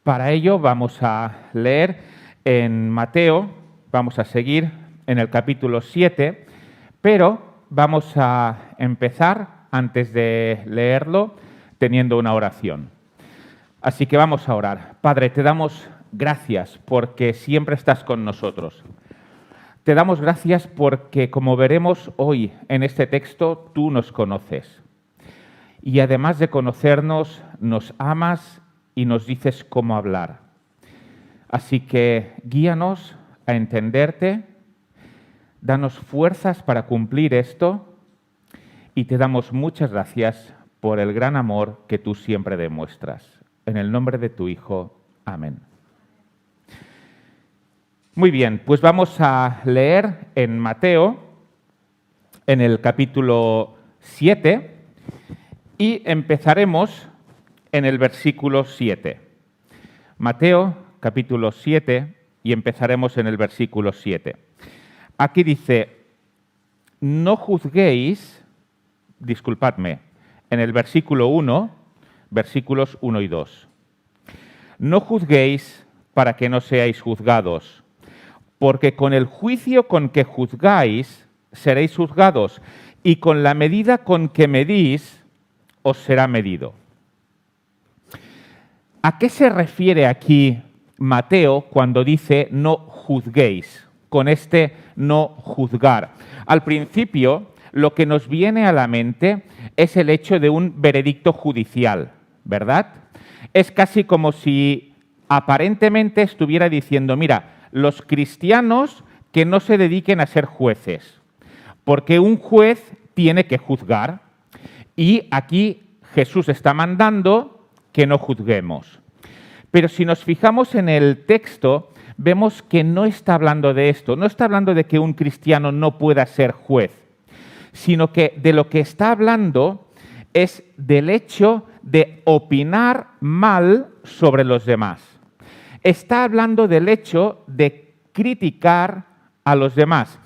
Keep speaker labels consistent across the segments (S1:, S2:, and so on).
S1: Para ello vamos a leer en Mateo, vamos a seguir en el capítulo 7, pero vamos a empezar, antes de leerlo, teniendo una oración. Así que vamos a orar. Padre, te damos gracias porque siempre estás con nosotros. Te damos gracias porque, como veremos hoy en este texto, tú nos conoces. Y además de conocernos, nos amas y nos dices cómo hablar. Así que guíanos a entenderte, danos fuerzas para cumplir esto y te damos muchas gracias por el gran amor que tú siempre demuestras. En el nombre de tu Hijo. Amén. Muy bien, pues vamos a leer en Mateo, en el capítulo 7, y empezaremos en el versículo 7. Mateo, capítulo 7, y empezaremos en el versículo 7. Aquí dice, no juzguéis, disculpadme, en el versículo 1, versículos 1 y 2. No juzguéis para que no seáis juzgados, porque con el juicio con que juzgáis seréis juzgados, y con la medida con que medís os será medido. ¿A qué se refiere aquí Mateo cuando dice no juzguéis? Con este no juzgar. Al principio, lo que nos viene a la mente es el hecho de un veredicto judicial, ¿verdad? Es casi como si aparentemente estuviera diciendo, mira, los cristianos que no se dediquen a ser jueces, porque un juez tiene que juzgar y aquí Jesús está mandando que no juzguemos. Pero si nos fijamos en el texto, vemos que no está hablando de esto, no está hablando de que un cristiano no pueda ser juez, sino que de lo que está hablando es del hecho de opinar mal sobre los demás. Está hablando del hecho de criticar a los demás.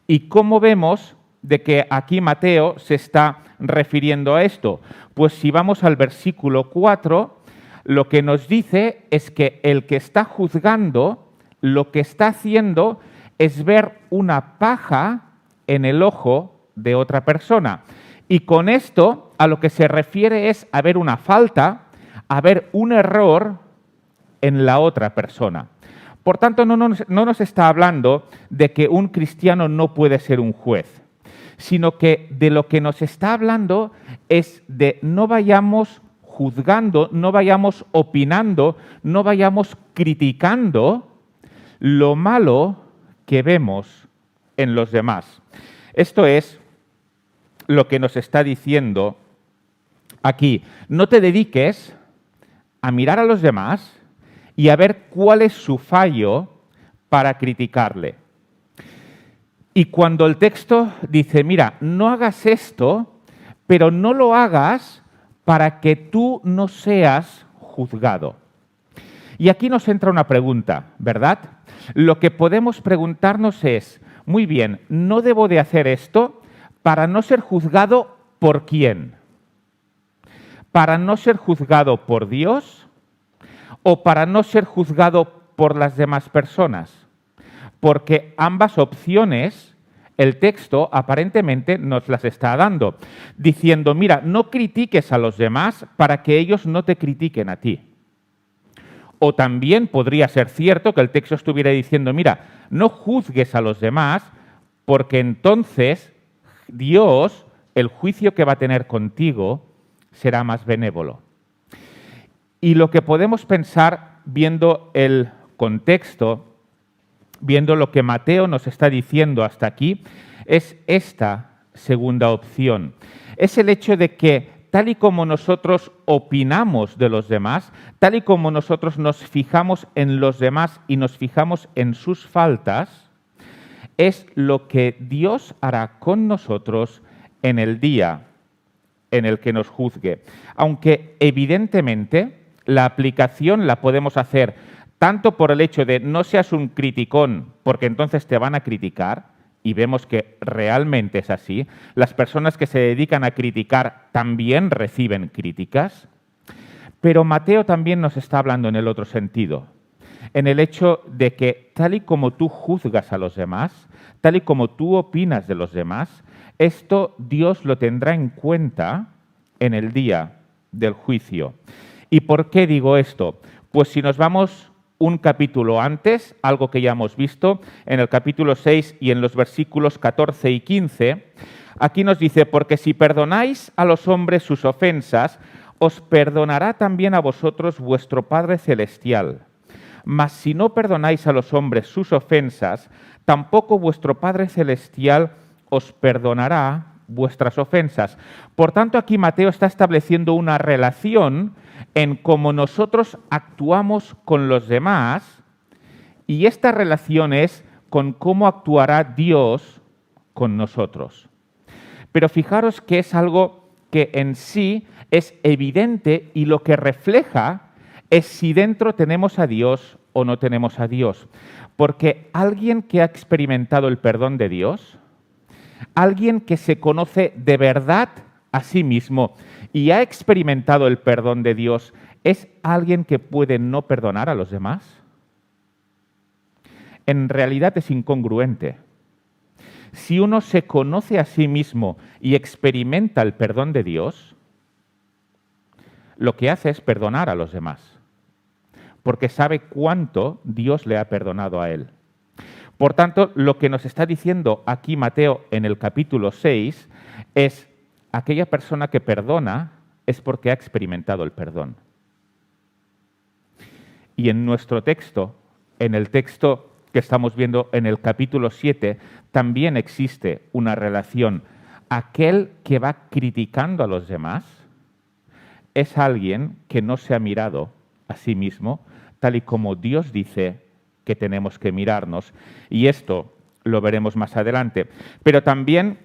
S1: ¿Y cómo vemos de que aquí Mateo se está refiriendo a esto? Pues si vamos al versículo 4, lo que nos dice es que el que está juzgando, lo que está haciendo es ver una paja en el ojo de otra persona. Y con esto a lo que se refiere es a ver una falta, a ver un error en la otra persona. Por tanto, no nos está hablando de que un cristiano no puede ser un juez, sino que de lo que nos está hablando es de no vayamos juzgando, no vayamos opinando, no vayamos criticando lo malo que vemos en los demás. Esto es lo que nos está diciendo aquí. No te dediques a mirar a los demás y a ver cuál es su fallo para criticarle. Y cuando el texto dice, mira, no hagas esto, pero no lo hagas para que tú no seas juzgado. Y aquí nos entra una pregunta, ¿verdad? Lo que podemos preguntarnos es, muy bien, no debo de hacer esto para no ser juzgado ¿por quién? ¿Para no ser juzgado por Dios o para no ser juzgado por las demás personas? Porque ambas opciones el texto aparentemente nos las está dando, diciendo, mira, no critiques a los demás para que ellos no te critiquen a ti. O también podría ser cierto que el texto estuviera diciendo, mira, no juzgues a los demás porque entonces Dios, el juicio que va a tener contigo, será más benévolo. Y lo que podemos pensar viendo el contexto, viendo lo que Mateo nos está diciendo hasta aquí, es esta segunda opción. Es el hecho de que tal y como nosotros opinamos de los demás, tal y como nosotros nos fijamos en los demás y nos fijamos en sus faltas, es lo que Dios hará con nosotros en el día en el que nos juzgue. Aunque evidentemente la aplicación la podemos hacer tanto por el hecho de no seas un criticón, porque entonces te van a criticar, y vemos que realmente es así. Las personas que se dedican a criticar también reciben críticas, Pero Mateo también nos está hablando en el otro sentido, en el hecho de que tal y como tú juzgas a los demás, tal y como tú opinas de los demás, esto Dios lo tendrá en cuenta en el día del juicio. ¿Y por qué digo esto? Pues si nos vamos un capítulo antes, algo que ya hemos visto, en el capítulo 6 y en los versículos 14 y 15, aquí nos dice, porque si perdonáis a los hombres sus ofensas, os perdonará también a vosotros vuestro Padre Celestial. Mas si no perdonáis a los hombres sus ofensas, tampoco vuestro Padre Celestial os perdonará vuestras ofensas. Por tanto, aquí Mateo está estableciendo una relación en cómo nosotros actuamos con los demás, y esta relación es con cómo actuará Dios con nosotros. Pero fijaros que es algo que en sí es evidente y lo que refleja es si dentro tenemos a Dios o no tenemos a Dios. Porque alguien que ha experimentado el perdón de Dios, alguien que se conoce de verdad a sí mismo y ha experimentado el perdón de Dios, ¿es alguien que puede no perdonar a los demás? En realidad es incongruente. Si uno se conoce a sí mismo y experimenta el perdón de Dios, lo que hace es perdonar a los demás, porque sabe cuánto Dios le ha perdonado a él. Por tanto, lo que nos está diciendo aquí Mateo en el capítulo 6 es aquella persona que perdona es porque ha experimentado el perdón. Y en nuestro texto, en el texto que estamos viendo en el capítulo 7, también existe una relación. Aquel que va criticando a los demás es alguien que no se ha mirado a sí mismo, tal y como Dios dice que tenemos que mirarnos. Y esto lo veremos más adelante. Pero también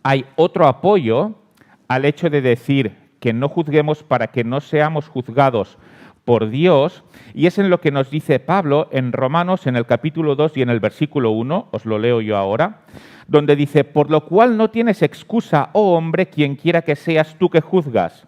S1: hay otro apoyo al hecho de decir que no juzguemos para que no seamos juzgados por Dios, y es en lo que nos dice Pablo en Romanos, en el capítulo 2 y en el versículo 1, os lo leo yo ahora, donde dice, por lo cual no tienes excusa, oh hombre, quien quiera que seas tú que juzgas,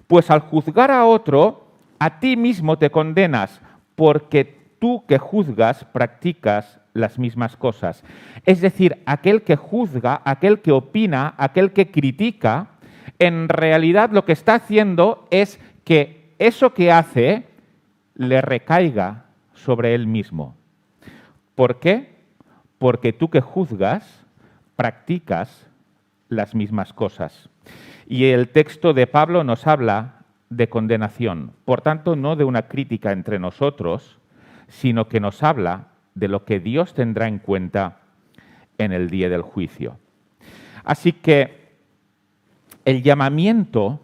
S1: pues al juzgar a otro, a ti mismo te condenas, porque tú que juzgas practicas las mismas cosas. Es decir, aquel que juzga, aquel que opina, aquel que critica, en realidad lo que está haciendo es que eso que hace le recaiga sobre él mismo. ¿Por qué? Porque tú que juzgas practicas las mismas cosas. Y el texto de Pablo nos habla de condenación. Por tanto, no de una crítica entre nosotros, sino que nos habla de lo que Dios tendrá en cuenta en el día del juicio. Así que el llamamiento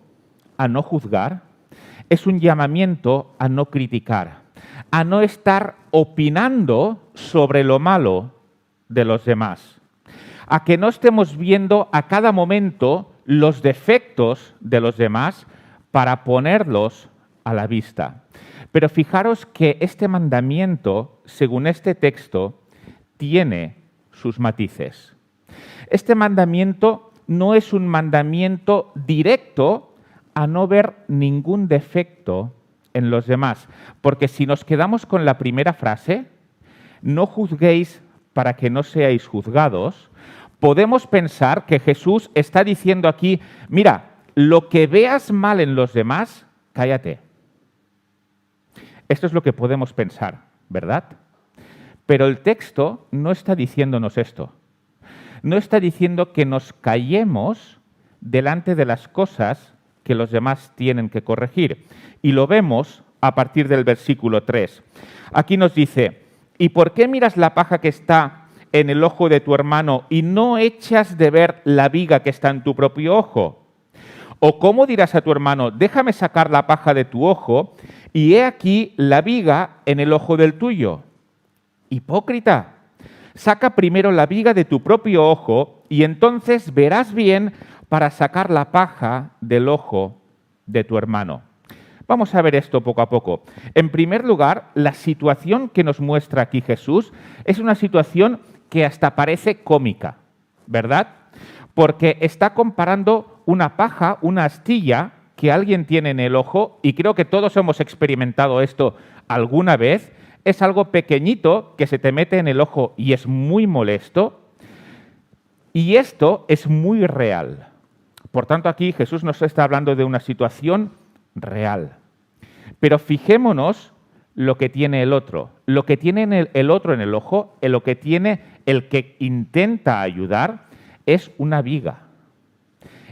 S1: a no juzgar es un llamamiento a no criticar, a no estar opinando sobre lo malo de los demás, a que no estemos viendo a cada momento los defectos de los demás para ponerlos a la vista. Pero fijaros que este mandamiento, según este texto, tiene sus matices. Este mandamiento no es un mandamiento directo a no ver ningún defecto en los demás, porque si nos quedamos con la primera frase, no juzguéis para que no seáis juzgados, podemos pensar que Jesús está diciendo aquí, mira, lo que veas mal en los demás, cállate. Esto es lo que podemos pensar, ¿verdad? Pero el texto no está diciéndonos esto. No está diciendo que nos callemos delante de las cosas que los demás tienen que corregir. Y lo vemos a partir del versículo 3. Aquí nos dice, ¿y por qué miras la paja que está en el ojo de tu hermano y no echas de ver la viga que está en tu propio ojo? ¿O cómo dirás a tu hermano, déjame sacar la paja de tu ojo y he aquí la viga en el ojo del tuyo? Hipócrita, saca primero la viga de tu propio ojo y entonces verás bien para sacar la paja del ojo de tu hermano. Vamos a ver esto poco a poco. En primer lugar, la situación que nos muestra aquí Jesús es una situación que hasta parece cómica, ¿verdad? Porque está comparando una paja, una astilla que alguien tiene en el ojo, y creo que todos hemos experimentado esto alguna vez, es algo pequeñito que se te mete en el ojo y es muy molesto, y esto es muy real. Por tanto, aquí Jesús nos está hablando de una situación real. Pero fijémonos lo que tiene el otro. Lo que tiene el otro en el ojo, lo que tiene el que intenta ayudar, es una viga.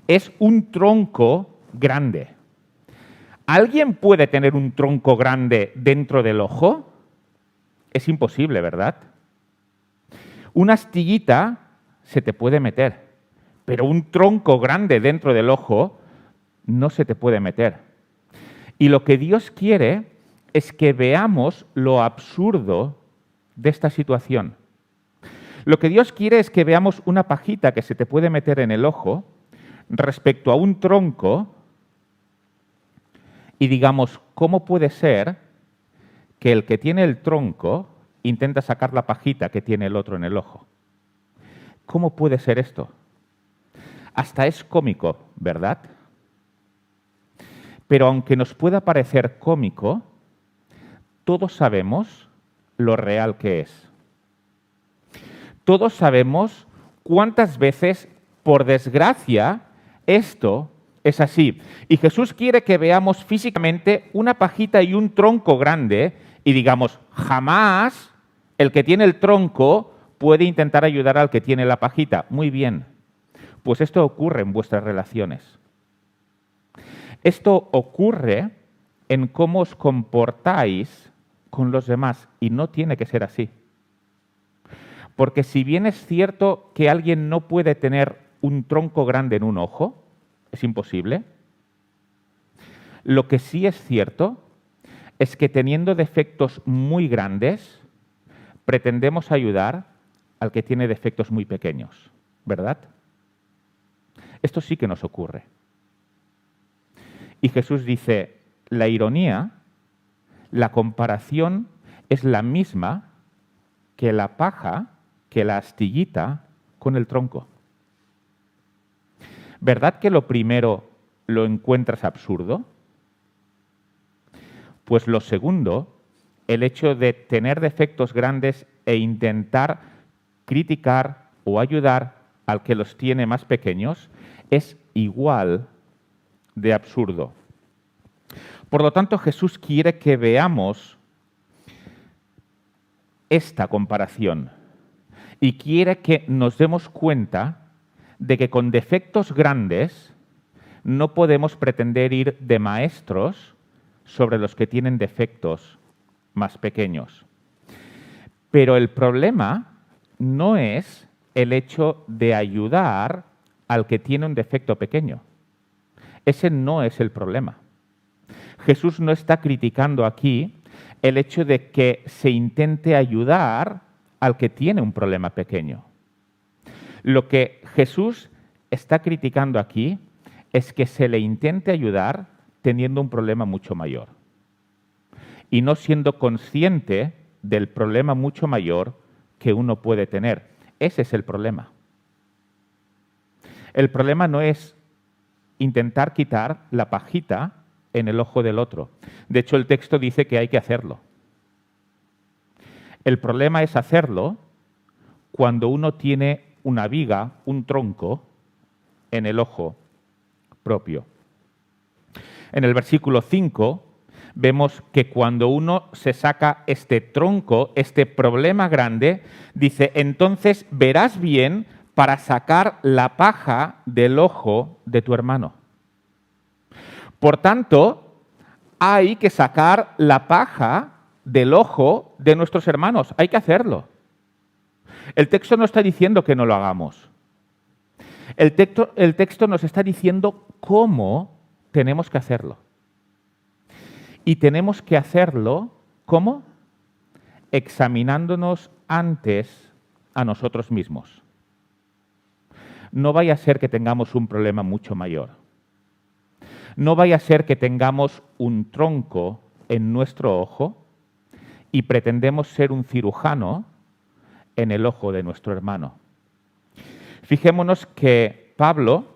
S1: Es un tronco grande. ¿Alguien puede tener un tronco grande dentro del ojo? Es imposible, ¿verdad? Una astillita se te puede meter, pero un tronco grande dentro del ojo no se te puede meter. Y lo que Dios quiere es que veamos lo absurdo de esta situación. Lo que Dios quiere es que veamos una pajita que se te puede meter en el ojo respecto a un tronco y digamos, ¿cómo puede ser que el que tiene el tronco intenta sacar la pajita que tiene el otro en el ojo? ¿Cómo puede ser esto? Hasta es cómico, ¿verdad? Pero aunque nos pueda parecer cómico, todos sabemos lo real que es. Todos sabemos cuántas veces, por desgracia, esto es así. Y Jesús quiere que veamos físicamente una pajita y un tronco grande y digamos, jamás el que tiene el tronco puede intentar ayudar al que tiene la pajita. Muy bien. Pues esto ocurre en vuestras relaciones. Esto ocurre en cómo os comportáis con los demás y no tiene que ser así. Porque si bien es cierto que alguien no puede tener un tronco grande en un ojo, es imposible, lo que sí es cierto es que teniendo defectos muy grandes, pretendemos ayudar al que tiene defectos muy pequeños, ¿verdad? Esto sí que nos ocurre. Y Jesús dice, la ironía, la comparación es la misma que la paja, que la astillita con el tronco. ¿Verdad que lo primero lo encuentras absurdo? Pues lo segundo, el hecho de tener defectos grandes e intentar criticar o ayudar al que los tiene más pequeños, es igual de absurdo. Por lo tanto, Jesús quiere que veamos esta comparación y quiere que nos demos cuenta de que con defectos grandes no podemos pretender ir de maestros sobre los que tienen defectos más pequeños. Pero el problema no es el hecho de ayudar al que tiene un defecto pequeño. Ese no es el problema. Jesús no está criticando aquí el hecho de que se intente ayudar al que tiene un problema pequeño. Lo que Jesús está criticando aquí es que se le intente ayudar teniendo un problema mucho mayor y no siendo consciente del problema mucho mayor que uno puede tener. Ese es el problema. El problema no es intentar quitar la pajita en el ojo del otro. De hecho, el texto dice que hay que hacerlo. El problema es hacerlo cuando uno tiene una viga, un tronco, en el ojo propio. En el versículo 5 vemos que cuando uno se saca este tronco, este problema grande, dice, entonces verás bien para sacar la paja del ojo de tu hermano. Por tanto, hay que sacar la paja del ojo de nuestros hermanos. Hay que hacerlo. El texto no está diciendo que no lo hagamos. El texto nos está diciendo cómo tenemos que hacerlo. Y tenemos que hacerlo, ¿cómo? Examinándonos antes a nosotros mismos. No vaya a ser que tengamos un problema mucho mayor. No vaya a ser que tengamos un tronco en nuestro ojo y pretendemos ser un cirujano en el ojo de nuestro hermano. Fijémonos que Pablo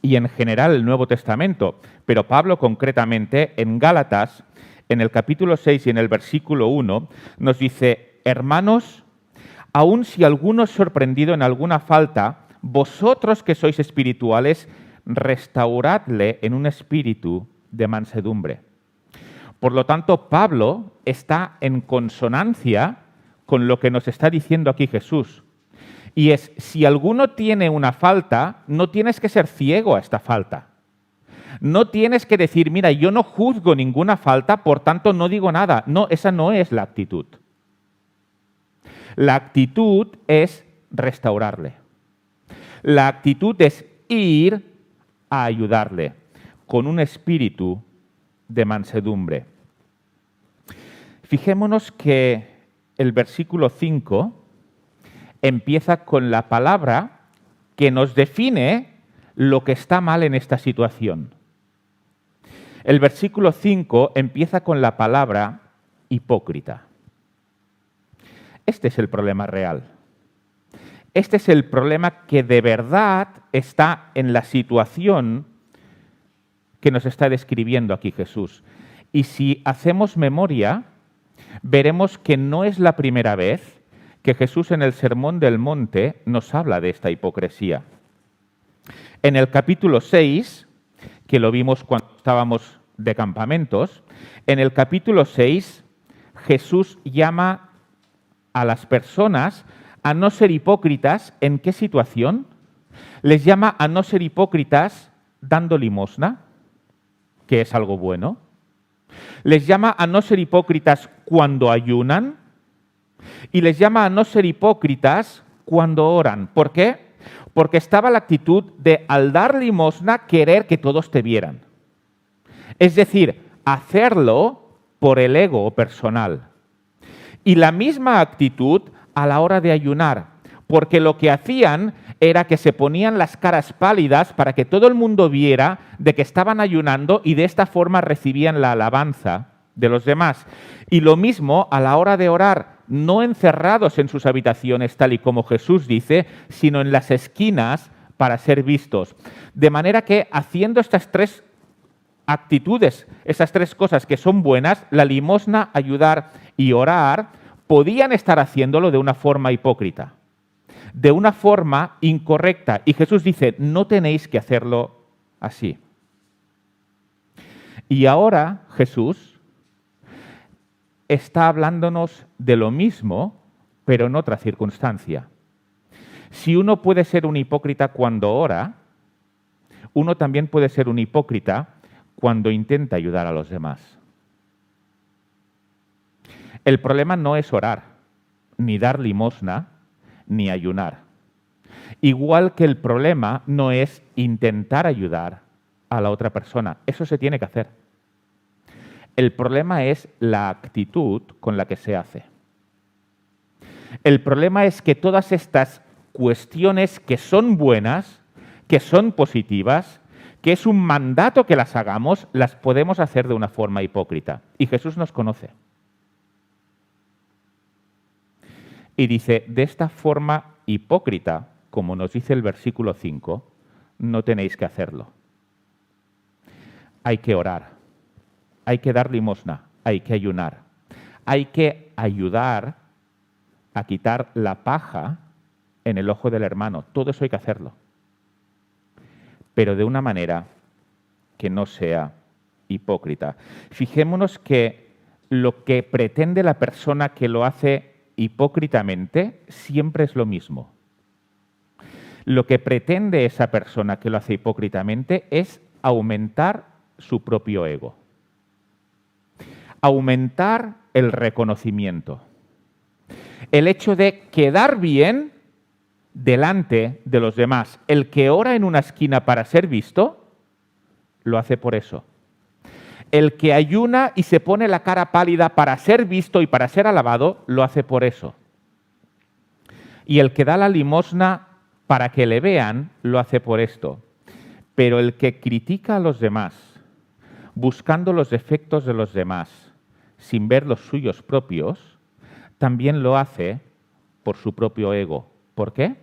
S1: y en general el Nuevo Testamento, pero Pablo concretamente en Gálatas, en el capítulo 6 y en el versículo 1, nos dice: hermanos, aun si alguno es sorprendido en alguna falta, vosotros que sois espirituales, restauradle en un espíritu de mansedumbre. Por lo tanto, Pablo está en consonancia con lo que nos está diciendo aquí Jesús. Y es, si alguno tiene una falta, no tienes que ser ciego a esta falta. No tienes que decir, mira, yo no juzgo ninguna falta, por tanto no digo nada. No, esa no es la actitud. La actitud es restaurarle. La actitud es ir a ayudarle con un espíritu de mansedumbre. Fijémonos que el versículo 5 empieza con la palabra que nos define lo que está mal en esta situación. El versículo 5 empieza con la palabra hipócrita. Este es el problema real. Este es el problema que de verdad está en la situación que nos está describiendo aquí Jesús. Y si hacemos memoria, veremos que no es la primera vez que Jesús en el Sermón del Monte nos habla de esta hipocresía. En el capítulo 6, que lo vimos cuando estábamos de campamentos, en el capítulo 6 Jesús llama a las personas a no ser hipócritas. ¿En qué situación? Les llama a no ser hipócritas dando limosna, que es algo bueno. Les llama a no ser hipócritas cuando ayunan y les llama a no ser hipócritas cuando oran. ¿Por qué? Porque estaba la actitud de, al dar limosna, querer que todos te vieran. Es decir, hacerlo por el ego personal. Y la misma actitud a la hora de ayunar, porque lo que hacían era que se ponían las caras pálidas para que todo el mundo viera de que estaban ayunando y de esta forma recibían la alabanza de los demás. Y lo mismo a la hora de orar, no encerrados en sus habitaciones, tal y como Jesús dice, sino en las esquinas para ser vistos. De manera que haciendo estas tres actitudes, esas tres cosas que son buenas, la limosna, ayudar y orar, podían estar haciéndolo de una forma hipócrita, de una forma incorrecta. Y Jesús dice, no tenéis que hacerlo así. Y ahora Jesús está hablándonos de lo mismo, pero en otra circunstancia. Si uno puede ser un hipócrita cuando ora, uno también puede ser un hipócrita cuando intenta ayudar a los demás. El problema no es orar, ni dar limosna, ni ayunar. Igual que el problema no es intentar ayudar a la otra persona. Eso se tiene que hacer. El problema es la actitud con la que se hace. El problema es que todas estas cuestiones que son buenas, que son positivas, que es un mandato que las hagamos, las podemos hacer de una forma hipócrita. Y Jesús nos conoce. Y dice, de esta forma hipócrita, como nos dice el versículo 5, no tenéis que hacerlo. Hay que orar, hay que dar limosna, hay que ayunar, hay que ayudar a quitar la paja en el ojo del hermano. Todo eso hay que hacerlo, pero de una manera que no sea hipócrita. Fijémonos que lo que pretende la persona que lo hace hipócritamente siempre es lo mismo. Lo que pretende esa persona que lo hace hipócritamente es aumentar su propio ego, aumentar el reconocimiento, el hecho de quedar bien delante de los demás. El que ora en una esquina para ser visto, lo hace por eso. El que ayuna y se pone la cara pálida para ser visto y para ser alabado, lo hace por eso. Y el que da la limosna para que le vean, lo hace por esto. Pero el que critica a los demás, buscando los defectos de los demás, sin ver los suyos propios, también lo hace por su propio ego. ¿Por qué?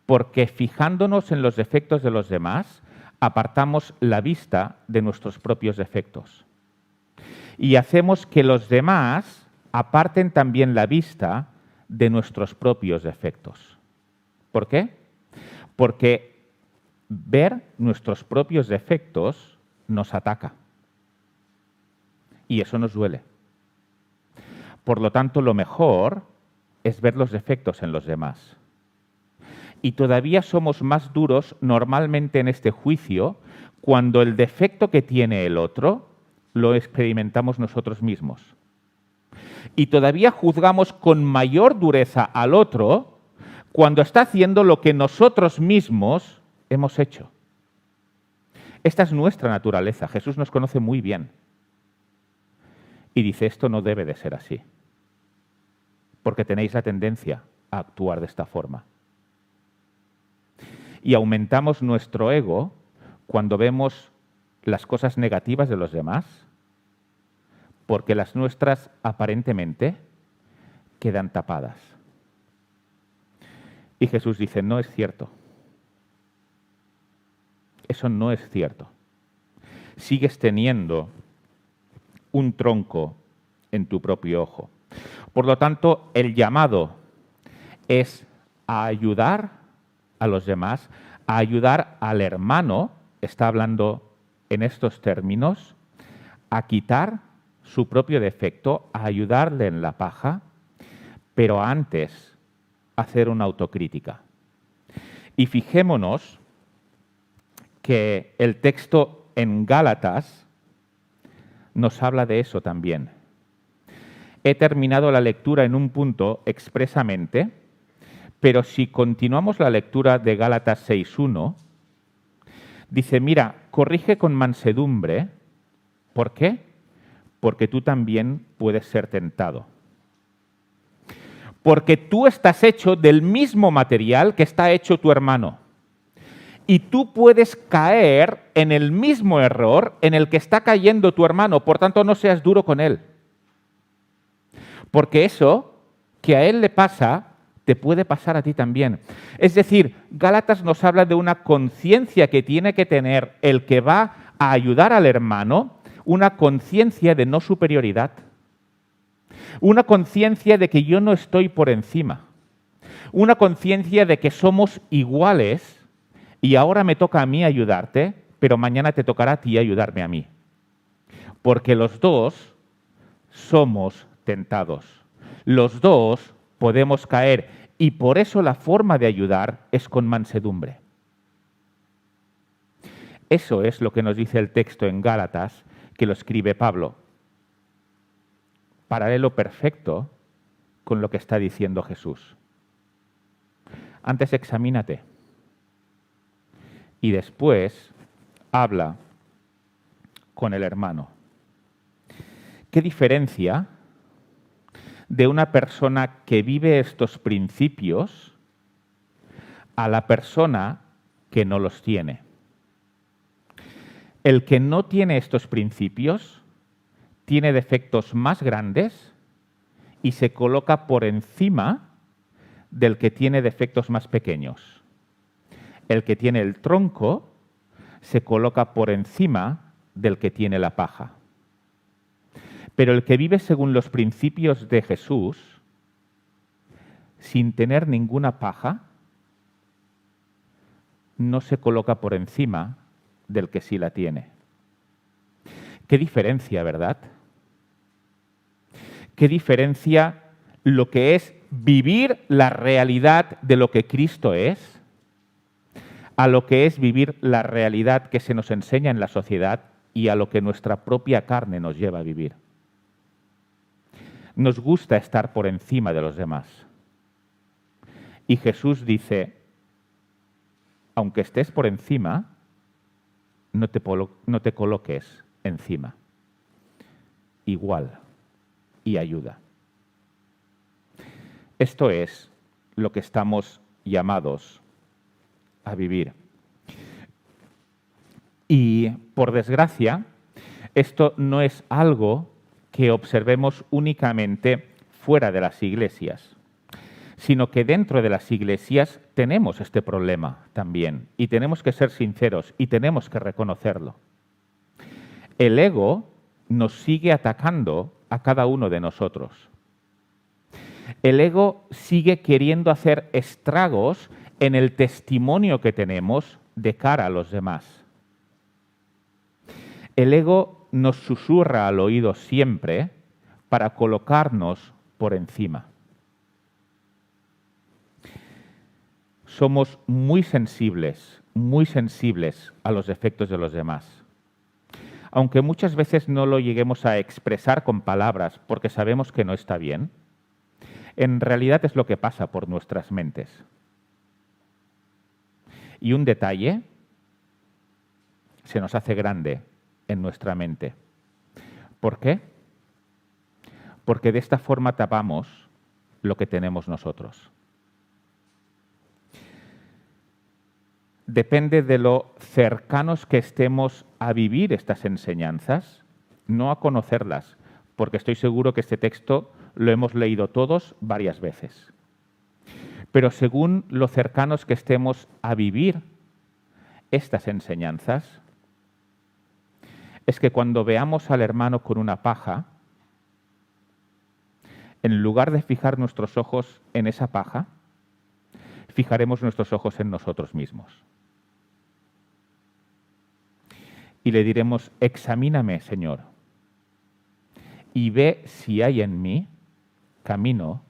S1: Porque fijándonos en los defectos de los demás, apartamos la vista de nuestros propios defectos. Y hacemos que los demás aparten también la vista de nuestros propios defectos. ¿Por qué? Porque ver nuestros propios defectos nos ataca. Y eso nos duele. Por lo tanto, lo mejor es ver los defectos en los demás. Y todavía somos más duros normalmente en este juicio cuando el defecto que tiene el otro lo experimentamos nosotros mismos. Y todavía juzgamos con mayor dureza al otro cuando está haciendo lo que nosotros mismos hemos hecho. Esta es nuestra naturaleza. Jesús nos conoce muy bien. Y dice, esto no debe de ser así. Porque tenéis la tendencia a actuar de esta forma. Y aumentamos nuestro ego cuando vemos las cosas negativas de los demás, porque las nuestras aparentemente quedan tapadas. Y Jesús dice, no es cierto. Eso no es cierto. Sigues teniendo un tronco en tu propio ojo. Por lo tanto, el llamado es a ayudar a los demás, a ayudar al hermano, está hablando en estos términos, a quitar su propio defecto, a ayudarle en la paja, pero antes hacer una autocrítica. Y fijémonos que el texto en Gálatas nos habla de eso también. He terminado la lectura en un punto expresamente, pero si continuamos la lectura de Gálatas 6.1, dice, mira, corrige con mansedumbre. ¿Por qué? Porque tú también puedes ser tentado. Porque tú estás hecho del mismo material que está hecho tu hermano. Y tú puedes caer en el mismo error en el que está cayendo tu hermano. Por tanto, no seas duro con él. Porque eso que a él le pasa, te puede pasar a ti también. Es decir, Gálatas nos habla de una conciencia que tiene que tener el que va a ayudar al hermano, una conciencia de no superioridad, una conciencia de que yo no estoy por encima, una conciencia de que somos iguales y ahora me toca a mí ayudarte, pero mañana te tocará a ti ayudarme a mí. Porque los dos somos tentados. Los dos podemos caer y por eso la forma de ayudar es con mansedumbre. Eso es lo que nos dice el texto en Gálatas que lo escribe Pablo. Paralelo perfecto con lo que está diciendo Jesús. Antes examínate y después habla con el hermano. ¿Qué diferencia de una persona que vive estos principios a la persona que no los tiene? El que no tiene estos principios tiene defectos más grandes y se coloca por encima del que tiene defectos más pequeños. El que tiene el tronco se coloca por encima del que tiene la paja. Pero el que vive según los principios de Jesús, sin tener ninguna paja, no se coloca por encima del que sí la tiene. Qué diferencia, ¿verdad? Qué diferencia lo que es vivir la realidad de lo que Cristo es a lo que es vivir la realidad que se nos enseña en la sociedad y a lo que nuestra propia carne nos lleva a vivir. Nos gusta estar por encima de los demás. Y Jesús dice, aunque estés por encima, no te coloques encima. Igual. Y ayuda. Esto es lo que estamos llamados a vivir. Y, por desgracia, esto no es algo que observemos únicamente fuera de las iglesias, sino que dentro de las iglesias tenemos este problema también y tenemos que ser sinceros y tenemos que reconocerlo. El ego nos sigue atacando a cada uno de nosotros. El ego sigue queriendo hacer estragos en el testimonio que tenemos de cara a los demás. El ego nos susurra al oído siempre para colocarnos por encima. Somos muy sensibles a los defectos de los demás. Aunque muchas veces no lo lleguemos a expresar con palabras porque sabemos que no está bien, en realidad es lo que pasa por nuestras mentes. Y un detalle se nos hace grande en nuestra mente. ¿Por qué? Porque de esta forma tapamos lo que tenemos nosotros. Depende de lo cercanos que estemos a vivir estas enseñanzas, no a conocerlas, porque estoy seguro que este texto lo hemos leído todos varias veces. Pero según lo cercanos que estemos a vivir estas enseñanzas, es que cuando veamos al hermano con una paja, en lugar de fijar nuestros ojos en esa paja, fijaremos nuestros ojos en nosotros mismos. Y le diremos, examíname, Señor, y ve si hay en mí camino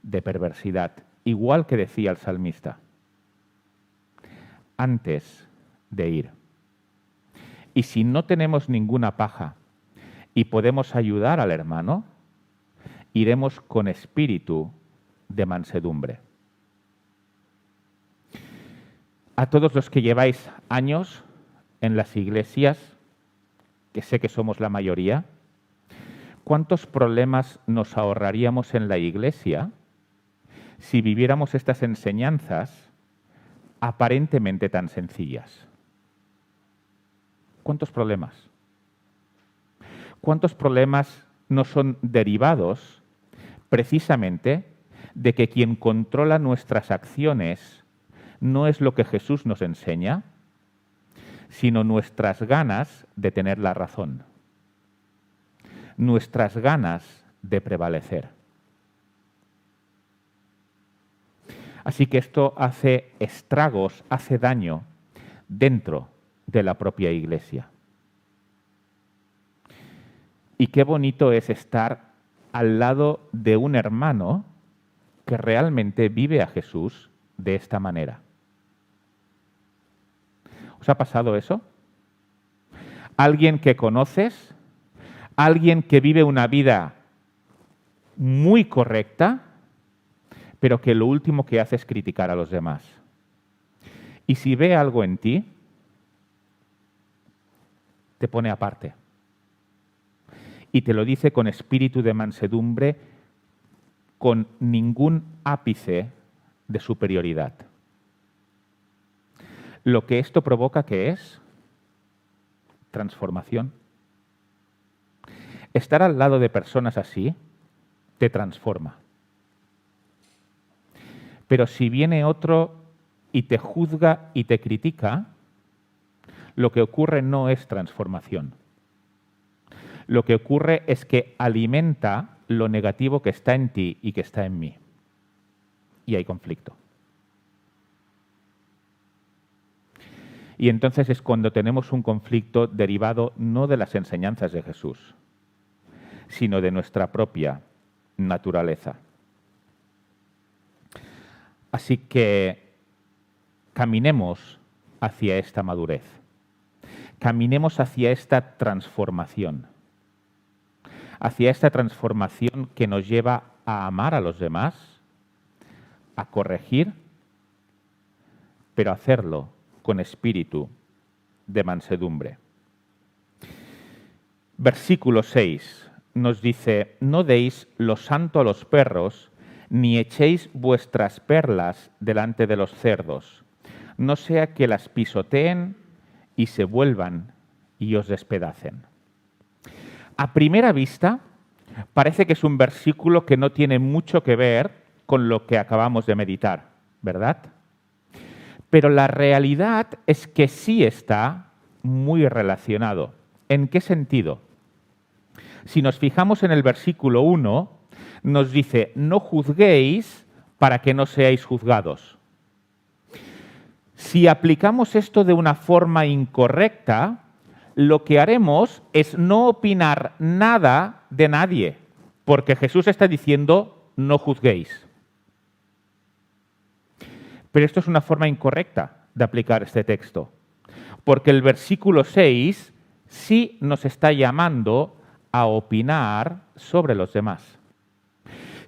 S1: de perversidad, igual que decía el salmista, antes de ir. Y si no tenemos ninguna paja y podemos ayudar al hermano, iremos con espíritu de mansedumbre. A todos los que lleváis años en las iglesias, que sé que somos la mayoría, ¿cuántos problemas nos ahorraríamos en la iglesia si viviéramos estas enseñanzas aparentemente tan sencillas? ¿Cuántos problemas? ¿Cuántos problemas no son derivados precisamente de que quien controla nuestras acciones no es lo que Jesús nos enseña, sino nuestras ganas de tener la razón, nuestras ganas de prevalecer? Así que esto hace estragos, hace daño dentro de la propia iglesia. Y qué bonito es estar al lado de un hermano que realmente vive a Jesús de esta manera. ¿Os ha pasado eso? ¿Alguien que conoces? ¿Alguien que vive una vida muy correcta, pero que lo último que hace es criticar a los demás? Y si ve algo en ti, te pone aparte. Y te lo dice con espíritu de mansedumbre, con ningún ápice de superioridad. Lo que esto provoca, ¿qué es? Transformación. Estar al lado de personas así te transforma. Pero si viene otro y te juzga y te critica, lo que ocurre no es transformación. Lo que ocurre es que alimenta lo negativo que está en ti y que está en mí. Y hay conflicto. Y entonces es cuando tenemos un conflicto derivado no de las enseñanzas de Jesús, sino de nuestra propia naturaleza. Así que caminemos hacia esta madurez. Caminemos hacia esta transformación. Hacia esta transformación que nos lleva a amar a los demás, a corregir, pero hacerlo con espíritu de mansedumbre. Versículo 6 nos dice, no deis lo santo a los perros, ni echéis vuestras perlas delante de los cerdos, no sea que las pisoteen y se vuelvan y os despedacen. A primera vista, parece que es un versículo que no tiene mucho que ver con lo que acabamos de meditar, ¿verdad? Pero la realidad es que sí está muy relacionado. ¿En qué sentido? Si nos fijamos en el versículo 1, nos dice, no juzguéis para que no seáis juzgados. Si aplicamos esto de una forma incorrecta, lo que haremos es no opinar nada de nadie, porque Jesús está diciendo, no juzguéis. Pero esto es una forma incorrecta de aplicar este texto, porque el versículo 6 sí nos está llamando a opinar sobre los demás.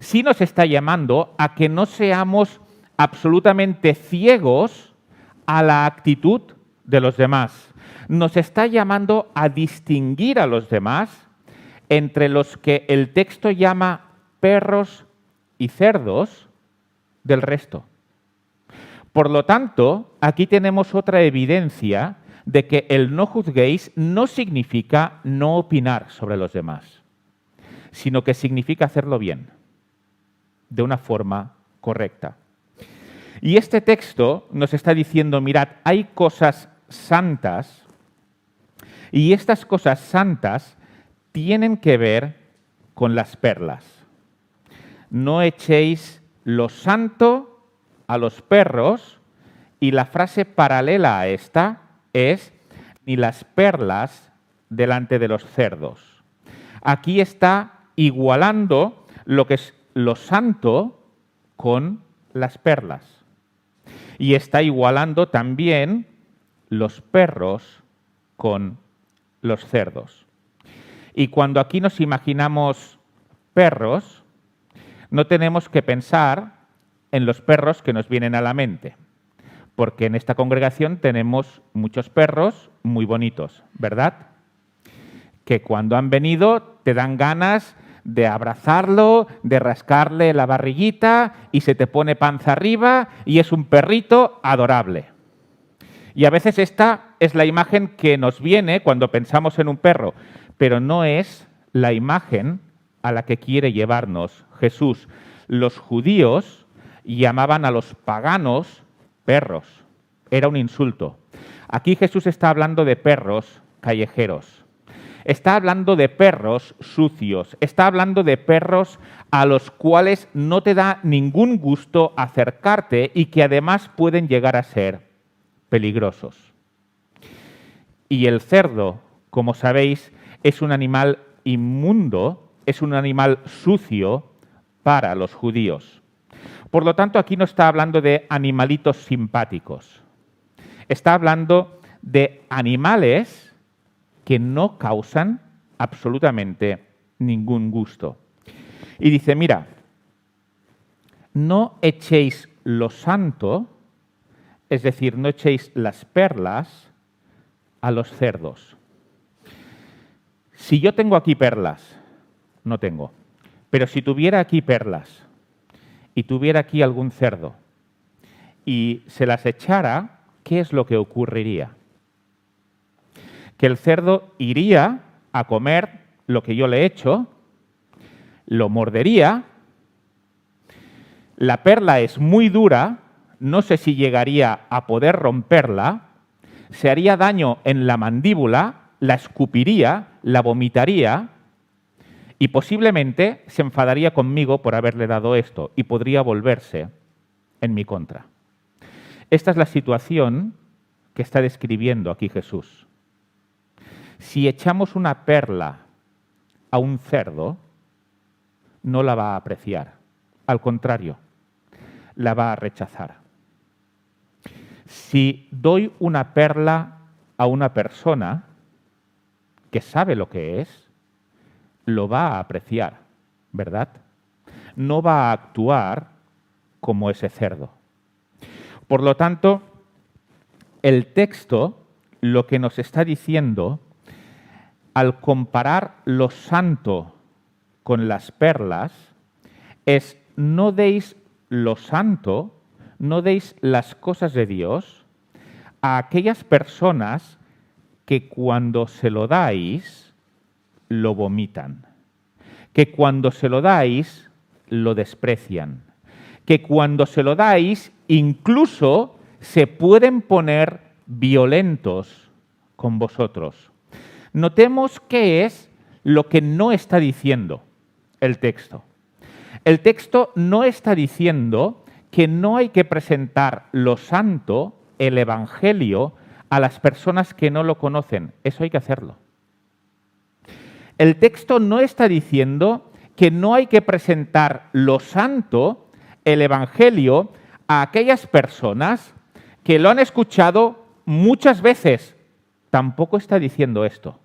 S1: Sí nos está llamando a que no seamos absolutamente ciegos a la actitud de los demás. Nos está llamando a distinguir a los demás entre los que el texto llama perros y cerdos del resto. Por lo tanto, aquí tenemos otra evidencia de que el no juzguéis no significa no opinar sobre los demás, sino que significa hacerlo bien, de una forma correcta. Y este texto nos está diciendo, mirad, hay cosas santas y estas cosas santas tienen que ver con las perlas. No echéis lo santo a los perros, y la frase paralela a esta es ni las perlas delante de los cerdos. Aquí está igualando lo que es lo santo con las perlas. Y está igualando también los perros con los cerdos. Y cuando aquí nos imaginamos perros, no tenemos que pensar en los perros que nos vienen a la mente, porque en esta congregación tenemos muchos perros muy bonitos, ¿verdad? Que cuando han venido te dan ganas de abrazarlo, de rascarle la barriguita y se te pone panza arriba y es un perrito adorable. Y a veces esta es la imagen que nos viene cuando pensamos en un perro, pero no es la imagen a la que quiere llevarnos Jesús. Los judíos llamaban a los paganos perros. Era un insulto. Aquí Jesús está hablando de perros callejeros. Está hablando de perros sucios. Está hablando de perros a los cuales no te da ningún gusto acercarte y que además pueden llegar a ser peligrosos. Y el cerdo, como sabéis, es un animal inmundo, es un animal sucio para los judíos. Por lo tanto, aquí no está hablando de animalitos simpáticos. Está hablando de animales que no causan absolutamente ningún gusto. Y dice, mira, no echéis lo santo, es decir, no echéis las perlas a los cerdos. Si yo tengo aquí perlas, no tengo, pero si tuviera aquí perlas y tuviera aquí algún cerdo y se las echara, ¿qué es lo que ocurriría? Que el cerdo iría a comer lo que yo le he hecho, lo mordería, la perla es muy dura, no sé si llegaría a poder romperla, se haría daño en la mandíbula, la escupiría, la vomitaría y posiblemente se enfadaría conmigo por haberle dado esto y podría volverse en mi contra. Esta es la situación que está describiendo aquí Jesús. Si echamos una perla a un cerdo, no la va a apreciar. Al contrario, la va a rechazar. Si doy una perla a una persona que sabe lo que es, lo va a apreciar, ¿verdad? No va a actuar como ese cerdo. Por lo tanto, el texto lo que nos está diciendo, al comparar lo santo con las perlas, es no deis lo santo, no deis las cosas de Dios a aquellas personas que cuando se lo dais, lo vomitan, que cuando se lo dais, lo desprecian, que cuando se lo dais, incluso se pueden poner violentos con vosotros. Notemos qué es lo que no está diciendo el texto. El texto no está diciendo que no hay que presentar lo santo, el Evangelio, a las personas que no lo conocen. Eso hay que hacerlo. El texto no está diciendo que no hay que presentar lo santo, el Evangelio, a aquellas personas que lo han escuchado muchas veces. Tampoco está diciendo esto.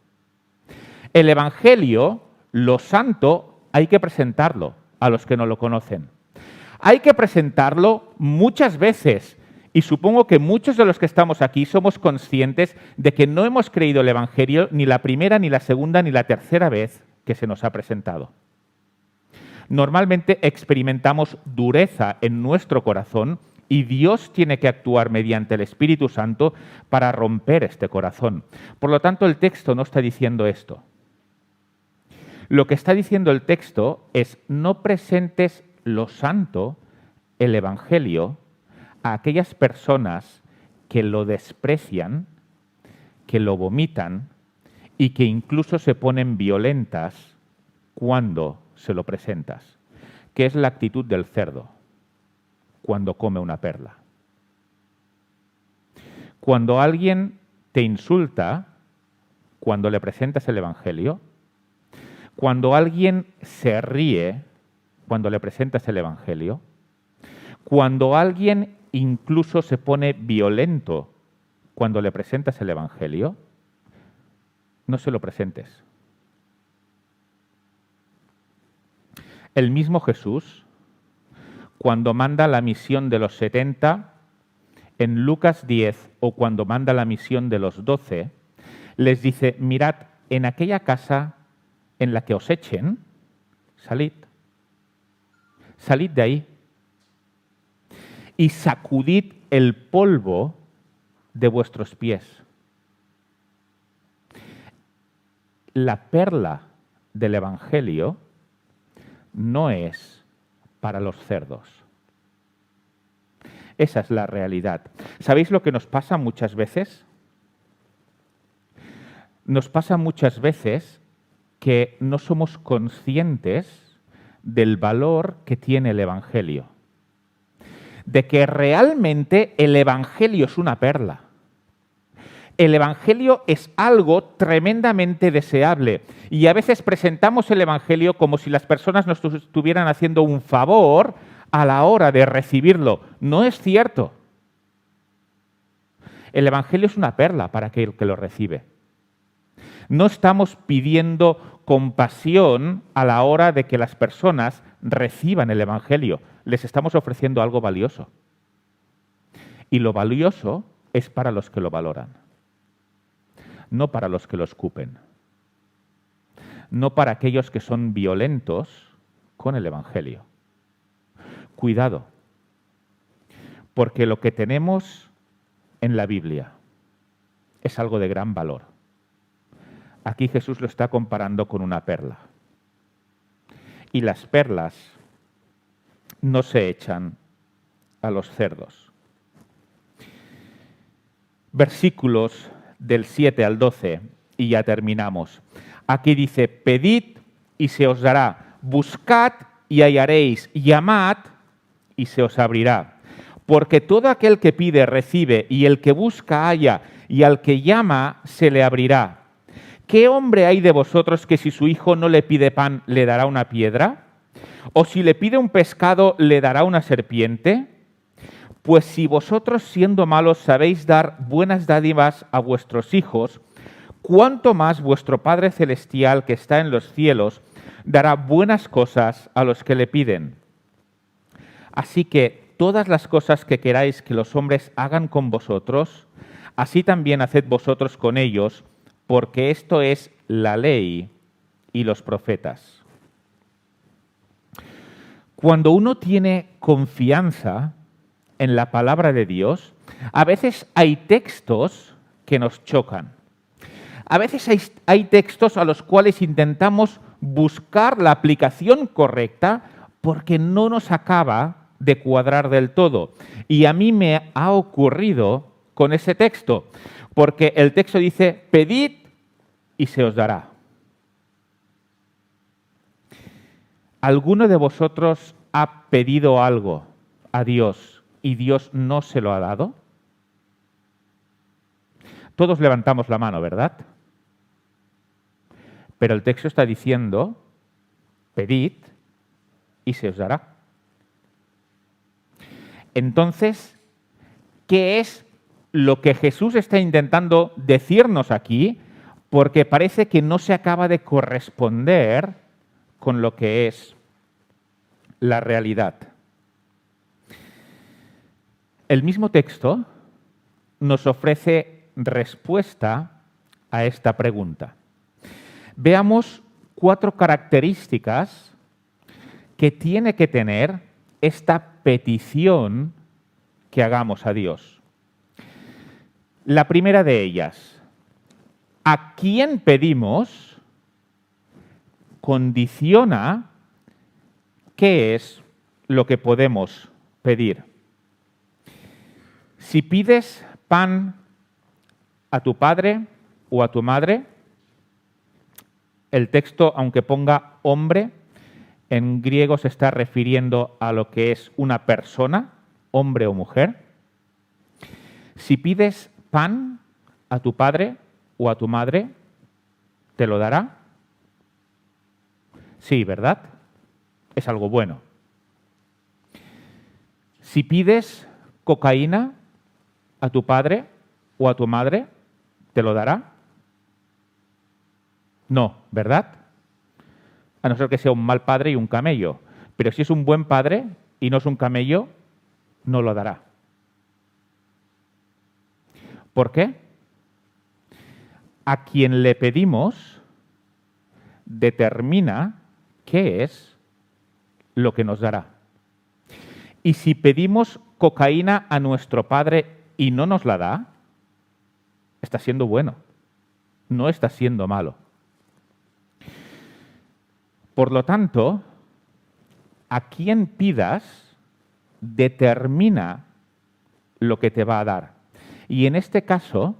S1: El Evangelio, lo santo, hay que presentarlo a los que no lo conocen. Hay que presentarlo muchas veces. Y supongo que muchos de los que estamos aquí somos conscientes de que no hemos creído el Evangelio ni la primera, ni la segunda, ni la tercera vez que se nos ha presentado. Normalmente experimentamos dureza en nuestro corazón y Dios tiene que actuar mediante el Espíritu Santo para romper este corazón. Por lo tanto, el texto no está diciendo esto. Lo que está diciendo el texto es: no presentes lo santo, el Evangelio, a aquellas personas que lo desprecian, que lo vomitan y que incluso se ponen violentas cuando se lo presentas, que es la actitud del cerdo cuando come una perla. Cuando alguien te insulta, cuando le presentas el Evangelio, cuando alguien se ríe, cuando le presentas el Evangelio, cuando alguien incluso se pone violento cuando le presentas el Evangelio, no se lo presentes. El mismo Jesús, cuando manda la misión de los 70, en Lucas 10, o cuando manda la misión de los 12, les dice: mirad, en aquella casa en la que os echen, salid. Salid de ahí. Y sacudid el polvo de vuestros pies. La perla del Evangelio no es para los cerdos. Esa es la realidad. ¿Sabéis lo que nos pasa muchas veces? Nos pasa muchas veces que no somos conscientes del valor que tiene el Evangelio. De que realmente el Evangelio es una perla. El Evangelio es algo tremendamente deseable y a veces presentamos el Evangelio como si las personas nos estuvieran haciendo un favor a la hora de recibirlo. No es cierto. El Evangelio es una perla para aquel que lo recibe. No estamos pidiendo compasión a la hora de que las personas reciban el Evangelio. Les estamos ofreciendo algo valioso. Y lo valioso es para los que lo valoran, no para los que lo escupen, no para aquellos que son violentos con el Evangelio. Cuidado, porque lo que tenemos en la Biblia es algo de gran valor. Aquí Jesús lo está comparando con una perla. Y las perlas no se echan a los cerdos. Versículos del 7 al 12, y ya terminamos. Aquí dice: pedid y se os dará, buscad y hallaréis, llamad y se os abrirá. Porque todo aquel que pide recibe, y el que busca halla, y al que llama se le abrirá. ¿Qué hombre hay de vosotros que si su hijo no le pide pan, le dará una piedra? ¿O si le pide un pescado, le dará una serpiente? Pues si vosotros, siendo malos, sabéis dar buenas dádivas a vuestros hijos, ¿cuánto más vuestro Padre Celestial, que está en los cielos, dará buenas cosas a los que le piden? Así que todas las cosas que queráis que los hombres hagan con vosotros, así también haced vosotros con ellos, porque esto es la ley y los profetas. Cuando uno tiene confianza en la palabra de Dios, a veces hay textos que nos chocan. A veces hay textos a los cuales intentamos buscar la aplicación correcta porque no nos acaba de cuadrar del todo. Y a mí me ha ocurrido con ese texto, porque el texto dice, pedid y se os dará. ¿Alguno de vosotros ha pedido algo a Dios y Dios no se lo ha dado? Todos levantamos la mano, ¿verdad? Pero el texto está diciendo, pedid y se os dará. Entonces, ¿qué es lo que Jesús está intentando decirnos aquí? Porque parece que no se acaba de corresponder con lo que es la realidad. El mismo texto nos ofrece respuesta a esta pregunta. Veamos 4 características que tiene que tener esta petición que hagamos a Dios. La primera de ellas, ¿a quién pedimos? Condiciona qué es lo que podemos pedir. Si pides pan a tu padre o a tu madre, el texto, aunque ponga hombre, en griego se está refiriendo a lo que es una persona, hombre o mujer. Si pides pan a tu padre o a tu madre, ¿te lo dará? Sí, ¿verdad? Es algo bueno. Si pides cocaína a tu padre o a tu madre, ¿te lo dará? No, ¿verdad? A no ser que sea un mal padre y un camello. Pero si es un buen padre y no es un camello, no lo dará. ¿Por qué? A quien le pedimos determina qué es lo que nos dará. Y si pedimos cocaína a nuestro padre y no nos la da, está siendo bueno, no está siendo malo. Por lo tanto, a quien pidas determina lo que te va a dar. Y en este caso,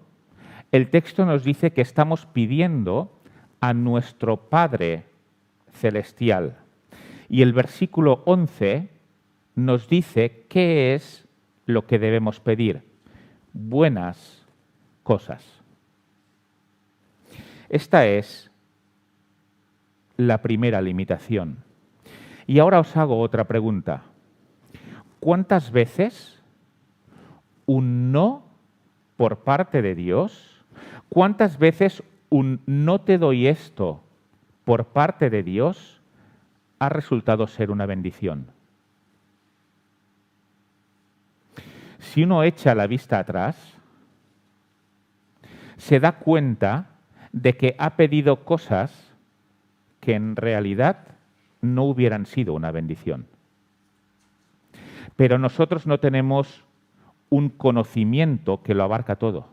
S1: el texto nos dice que estamos pidiendo a nuestro Padre Celestial. Y el versículo 11 nos dice qué es lo que debemos pedir. Buenas cosas. Esta es la primera limitación. Y ahora os hago otra pregunta. ¿Cuántas veces un no por parte de Dios, cuántas veces un no te doy esto por parte de Dios ha resultado ser una bendición? Si uno echa la vista atrás, se da cuenta de que ha pedido cosas que en realidad no hubieran sido una bendición. Pero nosotros no tenemos un conocimiento que lo abarca todo.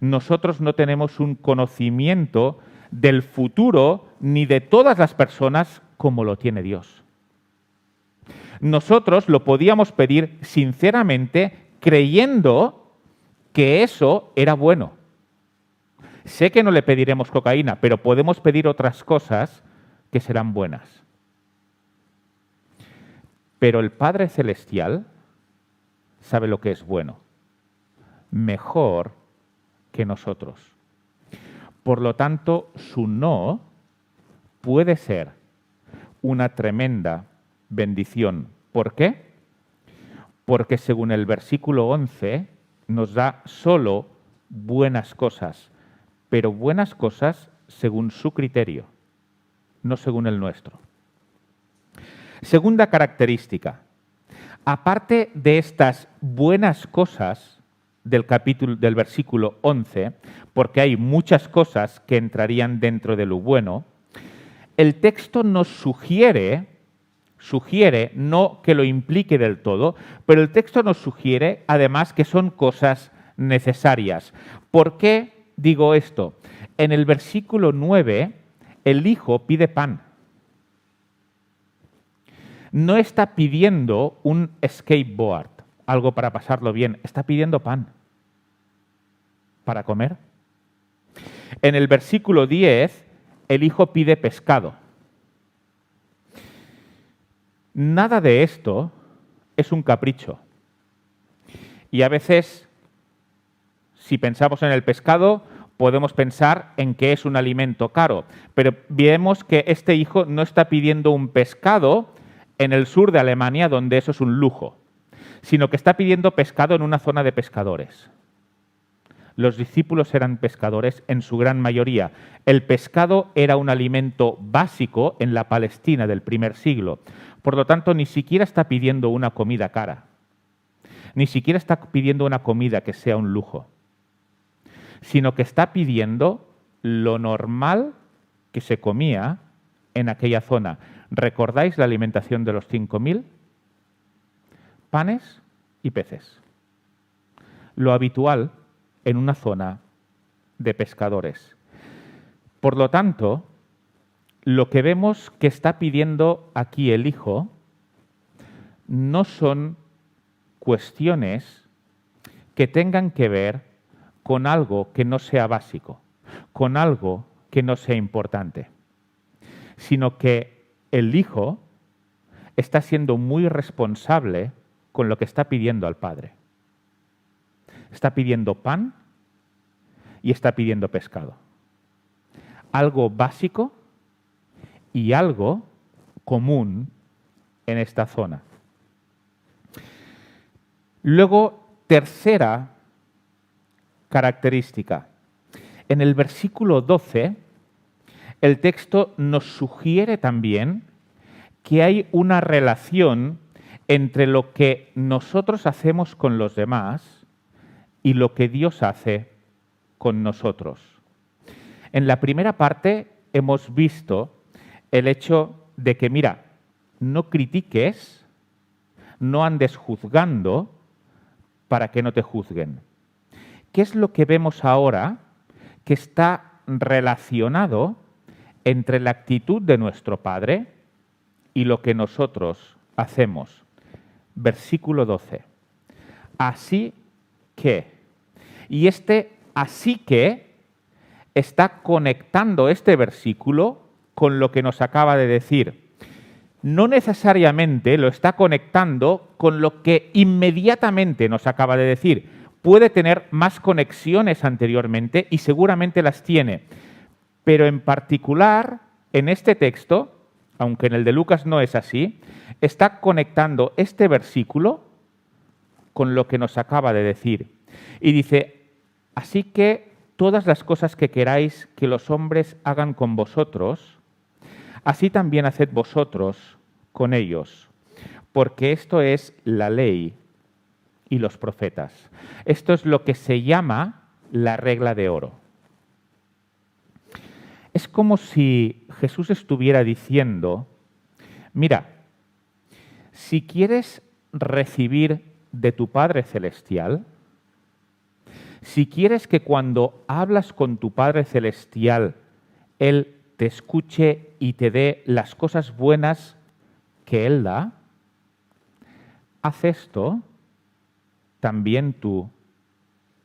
S1: Nosotros no tenemos un conocimiento del futuro ni de todas las personas como lo tiene Dios. Nosotros lo podíamos pedir sinceramente creyendo que eso era bueno. Sé que no le pediremos cocaína, pero podemos pedir otras cosas que serán buenas. Pero el Padre Celestial sabe lo que es bueno, mejor que nosotros. Por lo tanto, su no puede ser una tremenda bendición. ¿Por qué? Porque según el versículo 11 nos da solo buenas cosas, pero buenas cosas según su criterio, no según el nuestro. Segunda característica. Aparte de estas buenas cosas del versículo 11, porque hay muchas cosas que entrarían dentro de lo bueno, el texto nos sugiere, no que lo implique del todo, pero el texto nos sugiere además que son cosas necesarias. ¿Por qué digo esto? En el versículo 9, el hijo pide pan. no está pidiendo un skateboard, algo para pasarlo bien, está pidiendo pan para comer. En el versículo 10, el hijo pide pescado. Nada de esto es un capricho. Y a veces, si pensamos en el pescado, podemos pensar en que es un alimento caro. Pero vemos que este hijo no está pidiendo un pescado en el sur de Alemania, donde eso es un lujo, sino que está pidiendo pescado en una zona de pescadores. Los discípulos eran pescadores en su gran mayoría. El pescado era un alimento básico en la Palestina del primer siglo. Por lo tanto, ni siquiera está pidiendo una comida cara. Ni siquiera está pidiendo una comida que sea un lujo. Sino que está pidiendo lo normal que se comía en aquella zona. ¿Recordáis la alimentación de los 5.000? Panes y peces. Lo habitual en una zona de pescadores. Por lo tanto, lo que vemos que está pidiendo aquí el hijo no son cuestiones que tengan que ver con algo que no sea básico, con algo que no sea importante, sino que el hijo está siendo muy responsable con lo que está pidiendo al padre. Está pidiendo pan y está pidiendo pescado. Algo básico y algo común en esta zona. Luego, tercera característica. En el versículo 12, el texto nos sugiere también que hay una relación entre lo que nosotros hacemos con los demás y lo que Dios hace con nosotros. En la primera parte hemos visto el hecho de que, mira, no critiques, no andes juzgando para que no te juzguen. ¿Qué es lo que vemos ahora que está relacionado entre la actitud de nuestro Padre y lo que nosotros hacemos? Versículo 12. Así que, y así que está conectando este versículo con lo que nos acaba de decir. No necesariamente lo está conectando con lo que inmediatamente nos acaba de decir. Puede tener más conexiones anteriormente y seguramente las tiene. Pero en particular, en este texto, aunque en el de Lucas no es así, está conectando este versículo con lo que nos acaba de decir. Y dice, así que todas las cosas que queráis que los hombres hagan con vosotros, así también haced vosotros con ellos, porque esto es la ley y los profetas. Esto es lo que se llama la regla de oro. Es como si Jesús estuviera diciendo, mira, si quieres recibir de tu Padre Celestial, si quieres que cuando hablas con tu Padre Celestial, Él te escuche y te dé las cosas buenas que Él da, haz esto también tú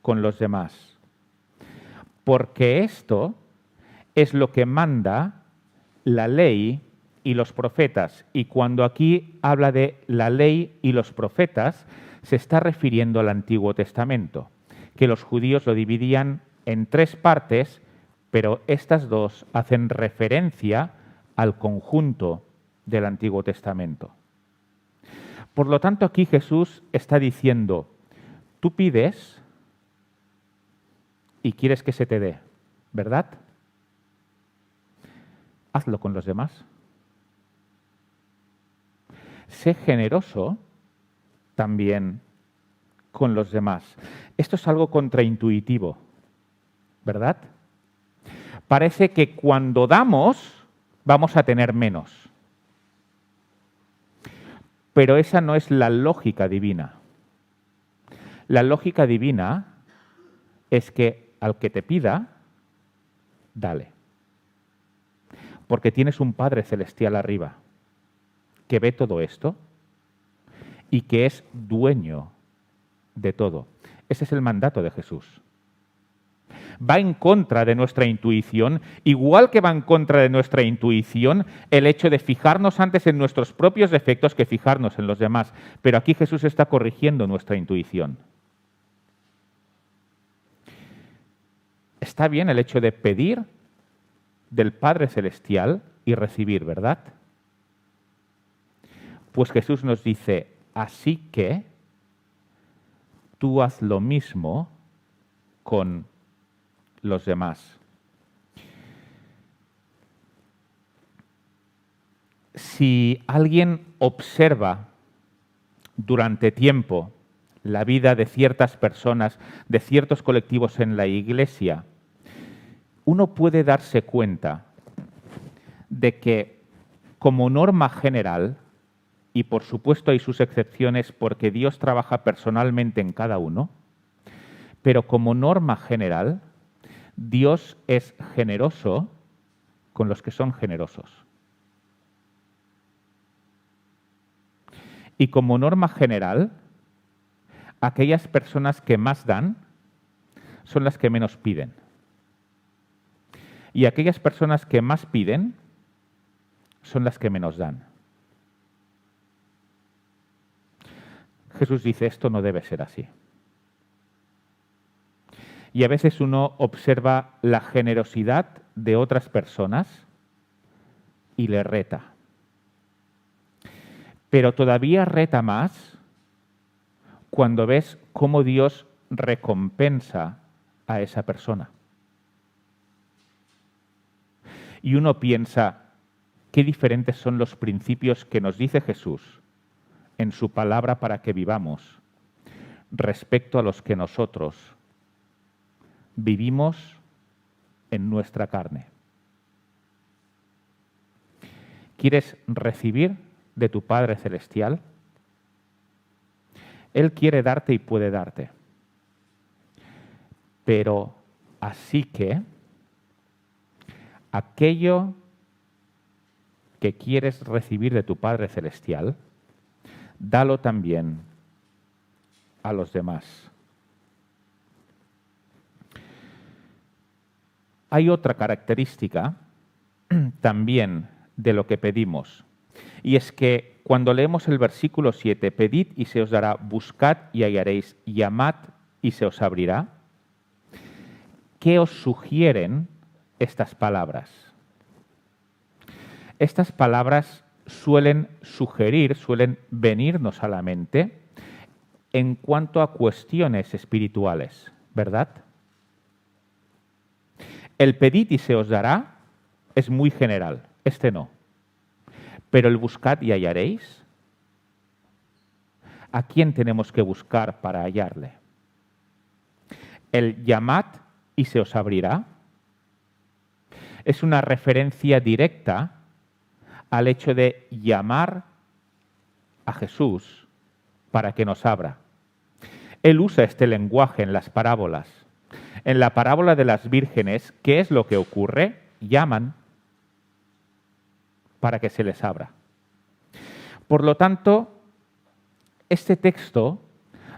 S1: con los demás. Porque esto es lo que manda la ley y los profetas. Y cuando aquí habla de la ley y los profetas, se está refiriendo al Antiguo Testamento, que los judíos lo dividían en 3 partes, pero estas 2 hacen referencia al conjunto del Antiguo Testamento. Por lo tanto, aquí Jesús está diciendo, tú pides y quieres que se te dé, ¿verdad? Hazlo con los demás. Sé generoso también con los demás. Esto es algo contraintuitivo, ¿verdad? Parece que cuando damos vamos a tener menos. Pero esa no es la lógica divina. La lógica divina es que al que te pida, dale. Porque tienes un Padre Celestial arriba que ve todo esto y que es dueño de todo. Ese es el mandato de Jesús. Va en contra de nuestra intuición, igual que va en contra de nuestra intuición el hecho de fijarnos antes en nuestros propios defectos que fijarnos en los demás. Pero aquí Jesús está corrigiendo nuestra intuición. Está bien el hecho de pedir del Padre Celestial y recibir, ¿verdad? Pues Jesús nos dice, así que tú haz lo mismo con los demás. Si alguien observa durante tiempo la vida de ciertas personas, de ciertos colectivos en la Iglesia, uno puede darse cuenta de que, como norma general, y por supuesto hay sus excepciones porque Dios trabaja personalmente en cada uno, pero como norma general, Dios es generoso con los que son generosos. Y como norma general, aquellas personas que más dan son las que menos piden. Y aquellas personas que más piden son las que menos dan. Jesús dice, esto no debe ser así. Y a veces uno observa la generosidad de otras personas y le reta. Pero todavía reta más cuando ves cómo Dios recompensa a esa persona. Y uno piensa, qué diferentes son los principios que nos dice Jesús en su palabra para que vivamos respecto a los que nosotros vivimos en nuestra carne. ¿Quieres recibir de tu Padre Celestial? Él quiere darte y puede darte. Pero así que aquello que quieres recibir de tu Padre Celestial, dalo también a los demás. Hay otra característica también de lo que pedimos, y es que cuando leemos el versículo 7, pedid y se os dará, buscad y hallaréis, llamad y se os abrirá, ¿qué os sugieren estas palabras? Estas palabras suelen sugerir, suelen venirnos a la mente en cuanto a cuestiones espirituales, ¿verdad? El pedid y se os dará es muy general, este no. Pero el buscad y hallaréis, ¿a quién tenemos que buscar para hallarle? El llamad y se os abrirá es una referencia directa al hecho de llamar a Jesús para que nos abra. Él usa este lenguaje en las parábolas. En la parábola de las vírgenes, ¿qué es lo que ocurre? Llaman para que se les abra. Por lo tanto, este texto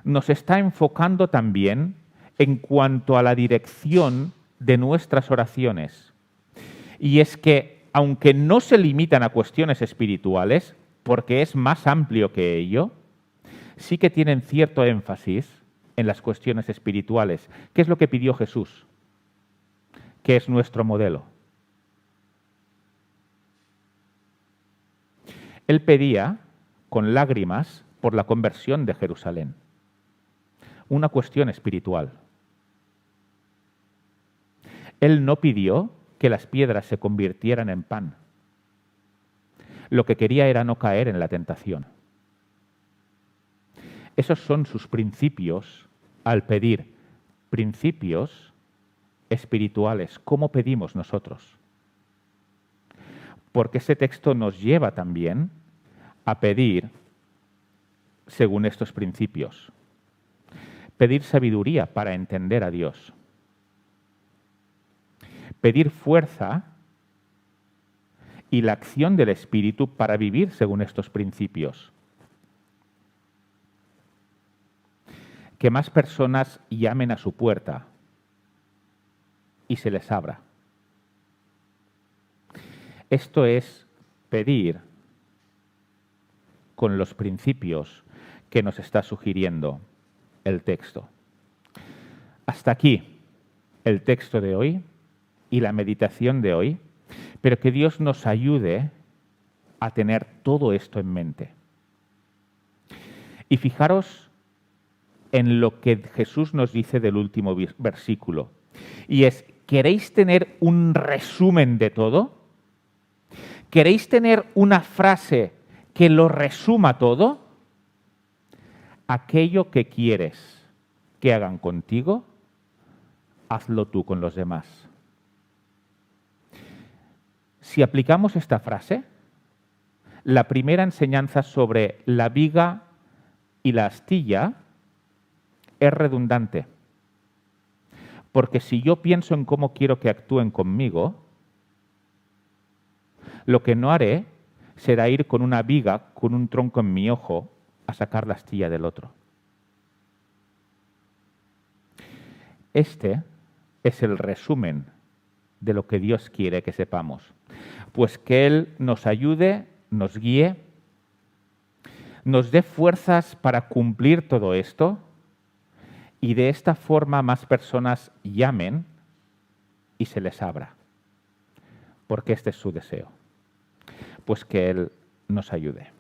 S1: nos está enfocando también en cuanto a la dirección de nuestras oraciones. Y es que, aunque no se limitan a cuestiones espirituales, porque es más amplio que ello, sí que tienen cierto énfasis en las cuestiones espirituales. ¿Qué es lo que pidió Jesús? ¿Qué es nuestro modelo? Él pedía con lágrimas por la conversión de Jerusalén. Una cuestión espiritual. Él no pidió que las piedras se convirtieran en pan. Lo que quería era no caer en la tentación. Esos son sus principios al pedir. Principios espirituales. ¿Cómo pedimos nosotros? Porque ese texto nos lleva también a pedir según estos principios. Pedir sabiduría para entender a Dios. Pedir fuerza y la acción del Espíritu para vivir según estos principios. Que más personas llamen a su puerta y se les abra. Esto es pedir con los principios que nos está sugiriendo el texto. Hasta aquí el texto de hoy y la meditación de hoy, pero que Dios nos ayude a tener todo esto en mente. Y fijaros en lo que Jesús nos dice del último versículo, y es: ¿queréis tener un resumen de todo? ¿Queréis tener una frase que lo resuma todo? Aquello que quieres que hagan contigo, hazlo tú con los demás. Si aplicamos esta frase, la primera enseñanza sobre la viga y la astilla es redundante. Porque si yo pienso en cómo quiero que actúen conmigo, lo que no haré será ir con una viga, con un tronco en mi ojo, a sacar la astilla del otro. Este es el resumen de lo que Dios quiere que sepamos. Pues que Él nos ayude, nos guíe, nos dé fuerzas para cumplir todo esto y de esta forma más personas llamen y se les abra. Porque este es su deseo. Pues que Él nos ayude.